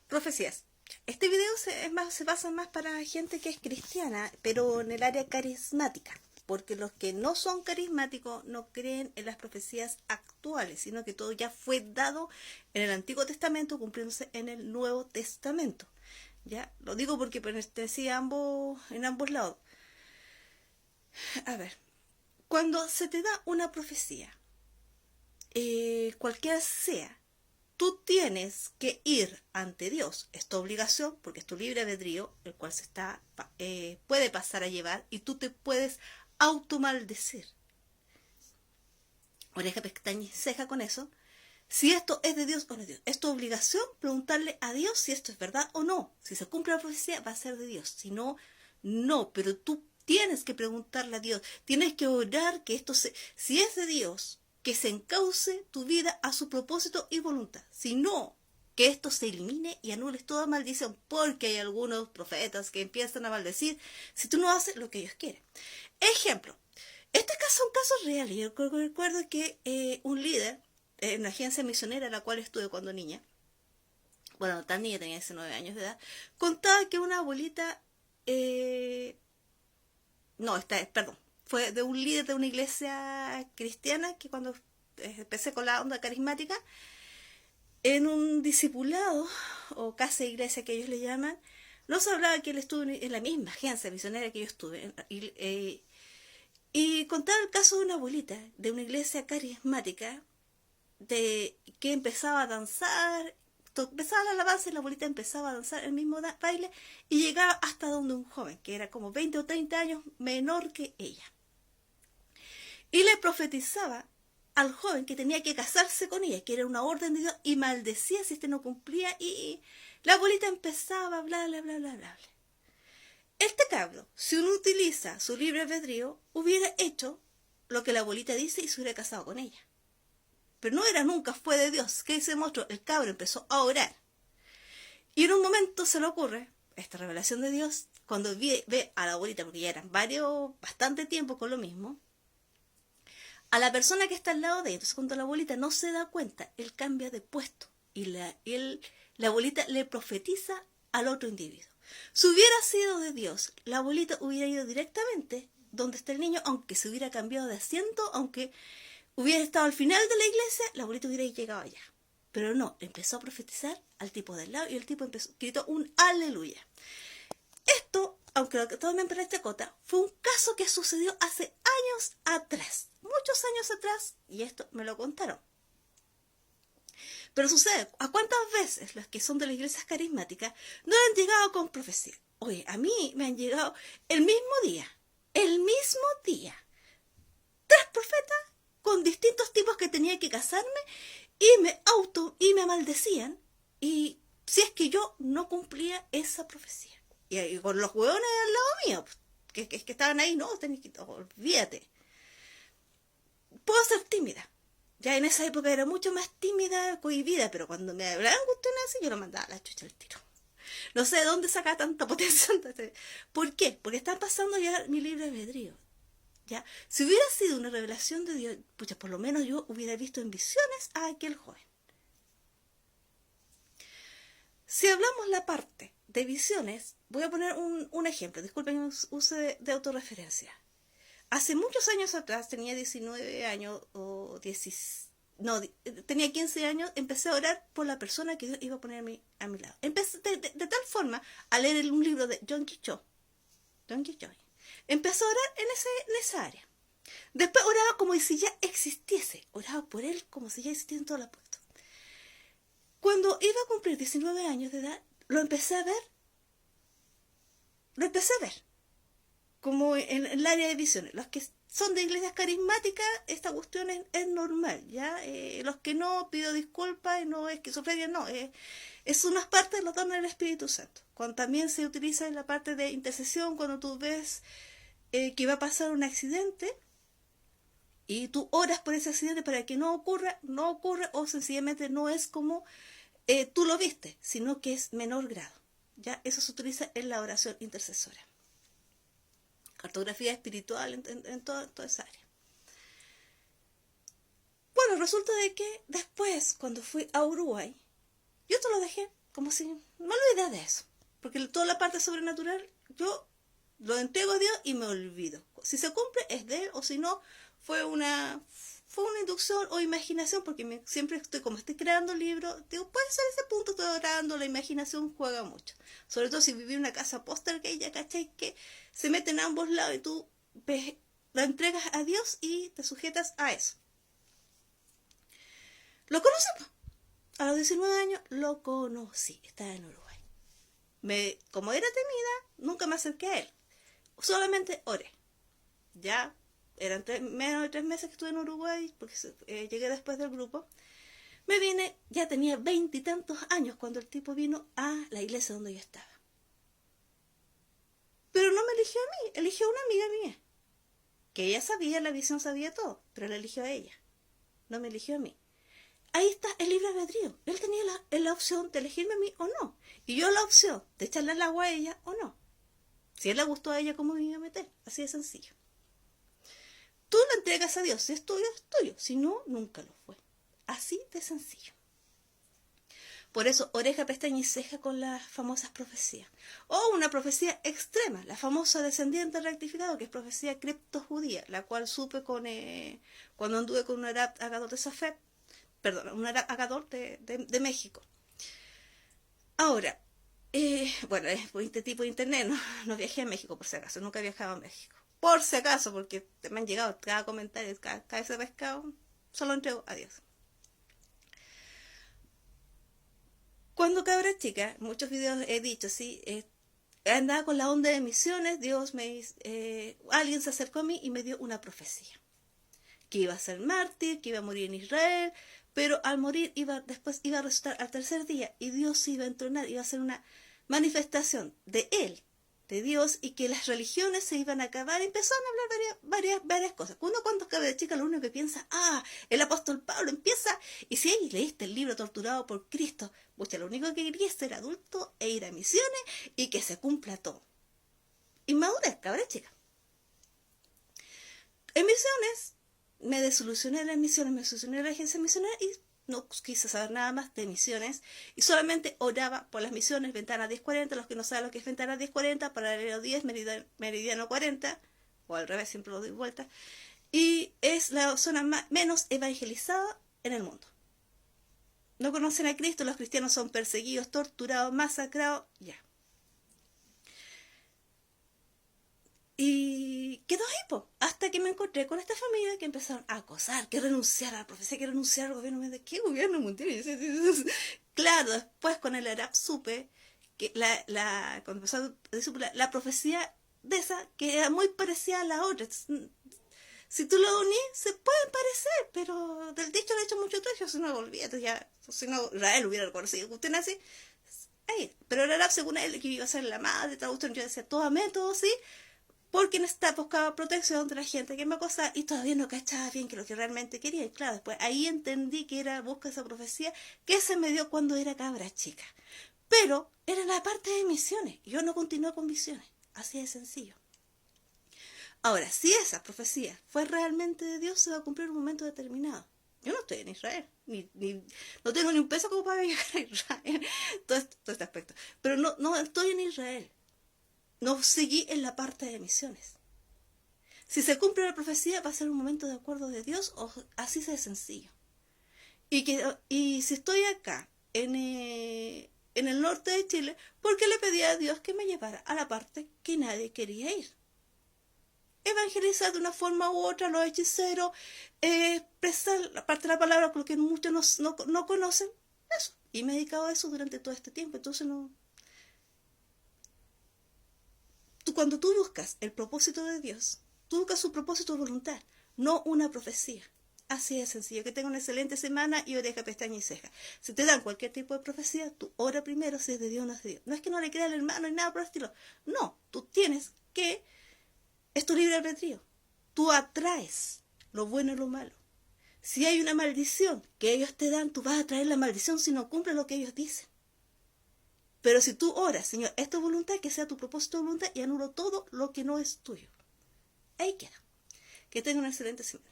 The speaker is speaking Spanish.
Profecías. Este video se basa más para gente que es cristiana, pero en el área carismática, porque los que no son carismáticos no creen en las profecías actuales, sino que todo ya fue dado en el Antiguo Testamento, cumpliéndose en el Nuevo Testamento. Ya lo digo porque pertenecía en ambos lados. A ver, cuando se te da una profecía, cualquiera sea, tú tienes que ir ante Dios. Es tu obligación, porque es tu libre albedrío, el cual puede pasar a llevar, y tú te puedes automaldecir. Oreja, pestaña y ceja con eso. Si esto es de Dios o no es de Dios. Es tu obligación preguntarle a Dios si esto es verdad o no. Si se cumple la profecía, va a ser de Dios. Si no, no. Pero tú tienes que preguntarle a Dios. Tienes que orar que si es de Dios, que se encauce tu vida a su propósito y voluntad. Si no, que esto se elimine y anules toda maldición, porque hay algunos profetas que empiezan a maldecir si tú no haces lo que ellos quieren. Ejemplo, este caso es un caso real. Y yo recuerdo que un líder en una agencia misionera en la cual estuve cuando niña, bueno, tan niña, tenía 19 años de edad, contaba que una abuelita, perdón, fue de un líder de una iglesia cristiana, que cuando empecé con la onda carismática, en un discipulado, o casa de iglesia que ellos le llaman, nos hablaba que él estuvo en la misma agencia misionera que yo estuve, y contaba el caso de una abuelita de una iglesia carismática, de que empezaba a danzar, empezaba la alabanza y la abuelita empezaba a danzar el mismo baile y llegaba hasta donde un joven, que era como 20 o 30 años menor que ella. Y le profetizaba al joven que tenía que casarse con ella, que era una orden de Dios, y maldecía si este no cumplía, y la abuelita empezaba, bla, bla, bla, bla, bla. Este cabro, si uno utiliza su libre albedrío, hubiera hecho lo que la abuelita dice y se hubiera casado con ella. Pero nunca fue de Dios. ¿Qué se mostró? El cabro empezó a orar. Y en un momento se le ocurre esta revelación de Dios, cuando ve a la abuelita, porque ya eran bastante tiempo con lo mismo, a la persona que está al lado de ella. Entonces, cuando la abuelita no se da cuenta, él cambia de puesto. Y la abuelita le profetiza al otro individuo. Si hubiera sido de Dios, la abuelita hubiera ido directamente donde está el niño, aunque se hubiera cambiado de asiento, aunque hubiera estado al final de la iglesia, la abuelita hubiera llegado allá. Pero no, empezó a profetizar al tipo del lado y el tipo gritó un aleluya. Esto, aunque tomen para esta cota, fue un caso que sucedió hace años atrás, muchos años atrás, y esto me lo contaron. Pero sucede, ¿a cuántas veces los que son de las iglesias carismáticas no han llegado con profecía? Oye, a mí me han llegado el mismo día, 3 profetas con distintos tipos que tenía que casarme y me maldecían, y si es que yo no cumplía esa profecía. Y con los hueones al lado mío, que estaban ahí, no, olvídate. Puedo ser tímida. Ya en esa época era mucho más tímida, cohibida, pero cuando me hablaban cuestiones así, yo lo mandaba a la chucha al tiro. No sé de dónde saca tanta potencia. ¿Por qué? Porque están pasando ya mi libre albedrío. ¿Ya? Si hubiera sido una revelación de Dios, pues por lo menos yo hubiera visto en visiones a aquel joven. Si hablamos la parte de visiones, voy a poner un ejemplo. Disculpen, use de autorreferencia. Hace muchos años atrás, tenía 19 años o 10, no, tenía 15 años, empecé a orar por la persona que Dios iba a poner a mi lado. Empecé de tal forma a leer un libro de John Cho. Empecé a orar en esa área. Después oraba como si ya existiese. Oraba por él como si ya existiesen todos los puestos. Cuando iba a cumplir 19 años de edad, lo empecé a ver. Como en el área de visiones. Los que son de iglesias carismáticas, esta cuestión es normal, ¿ya? Los que no, pido disculpas, y no es esquizofrenia, no. Es una parte de los dones del Espíritu Santo. Cuando también se utiliza en la parte de intercesión, cuando tú ves que va a pasar un accidente, y tú oras por ese accidente para que no ocurra, o sencillamente no es como tú lo viste, sino que es menor grado. ¿Ya? Eso se utiliza en la oración intercesora. Cartografía espiritual en toda esa área. Bueno, resulta de que después, cuando fui a Uruguay, yo te lo dejé como si me olvidé de eso. Porque toda la parte sobrenatural, yo lo entrego a Dios y me olvido. Si se cumple, es de Él, o si no, fue una inducción o imaginación, porque siempre estoy, como estoy creando el libro, digo, puede ser ese punto, estoy orando, la imaginación juega mucho. Sobre todo si viví en una casa póster que ya, ¿cachai? Que se mete en ambos lados y tú ves, la entregas a Dios y te sujetas a eso. Lo conocemos. A los 19 años lo conocí, estaba en Uruguay. Como era temida, nunca me acerqué a él. Solamente oré. Ya eran menos de 3 meses que estuve en Uruguay, porque llegué después del grupo. Me vine, ya tenía 20 y tantos años cuando el tipo vino a la iglesia donde yo estaba. Pero no me eligió a mí, eligió a una amiga mía. Que ella sabía, la visión sabía todo, pero la eligió a ella. No me eligió a mí. Ahí está el libre albedrío. Él tenía la opción de elegirme a mí o no. Y yo la opción de echarle el agua a ella o no. Si él le gustó a ella, ¿cómo me iba a meter? Así de sencillo. Tú lo entregas a Dios. Si es tuyo, es tuyo. Si no, nunca lo fue. Así de sencillo. Por eso, oreja, pestaña y ceja con las famosas profecías. O una profecía extrema, la famosa descendiente rectificado, que es profecía criptojudía, la cual supe cuando anduve con un Arab Agador de Safed, un Arab Agador de México. Ahora, bueno, es por este tipo de internet, no viajé a México por si acaso, nunca he viajado a México. Por si acaso, porque me han llegado cada comentario, cada ese pescado, solo entrego a Dios. Cuando cabra chica, muchos videos he dicho, sí, andaba con la onda de misiones, alguien se acercó a mí y me dio una profecía. Que iba a ser mártir, que iba a morir en Israel, pero al morir después iba a resucitar al tercer día y Dios se iba a entronar, iba a ser una manifestación de Él, de Dios, y que las religiones se iban a acabar. Empezaron a hablar varias cosas. Uno cuando cabe de chica lo único que piensa, el apóstol Pablo empieza, y si ahí leíste el libro Torturado por Cristo, lo único que quería es ser adulto e ir a misiones y que se cumpla todo. Inmadurez, cabra chica. En misiones, me desilusioné de las misiones, me desilusioné de la agencia misionera y no quise saber nada más de misiones y solamente oraba por las misiones, ventana 1040, los que no saben lo que es ventana 1040, paralelo 10, meridiano 40, o al revés, siempre lo doy vuelta, y es la zona menos evangelizada en el mundo. No conocen a Cristo, los cristianos son perseguidos, torturados, masacrados, ya. Y quedó ahí, hasta que me encontré con esta familia que empezaron a acosar, que renunciar a la profecía, que renunciar al gobierno mundial. ¿Qué gobierno mundial? Claro, después con el Arab supe que cuando empezó la profecía de esa, que era muy parecida a la otra. Si tú lo unís, se pueden parecer, pero del dicho le he hecho mucho trecho, si no, olvídate ya, si no, Israel hubiera reconocido que usted nace. Pero el Arab, según él, que iba a ser la madre, traducción, yo decía, todo método, sí, porque buscaba protección de la gente que me acosaba y todavía no cachaba bien que lo que realmente quería. Y claro, después ahí entendí que era busca esa profecía que se me dio cuando era cabra chica. Pero era la parte de misiones. Yo no continué con misiones. Así de sencillo. Ahora, si esa profecía fue realmente de Dios, se va a cumplir en un momento determinado. Yo no estoy en Israel, no tengo ni un peso como para llegar a Israel, todo este aspecto. Pero no estoy en Israel. No seguí en la parte de misiones. Si se cumple la profecía, va a ser un momento de acuerdo de Dios, o así de sencillo. Y si estoy acá, en el norte de Chile, ¿por qué le pedí a Dios que me llevara a la parte que nadie quería ir? Evangelizar de una forma u otra a los hechiceros, expresar la parte de la palabra porque muchos no conocen eso. Y me he dedicado a eso durante todo este tiempo, entonces no. Cuando tú buscas el propósito de Dios, tú buscas su propósito de voluntad, no una profecía. Así de sencillo. Que tenga una excelente semana y oreja, pestaña y ceja. Si te dan cualquier tipo de profecía, tú ora primero si es de Dios o no es de Dios. No es que no le crea al hermano ni nada por el estilo. No, tú tienes que... Es tu libre albedrío. Tú atraes lo bueno y lo malo. Si hay una maldición que ellos te dan, tú vas a atraer la maldición si no cumples lo que ellos dicen. Pero si tú oras, Señor, es tu voluntad, que sea tu propósito de voluntad y anulo todo lo que no es tuyo. Ahí queda. Que tenga una excelente semana.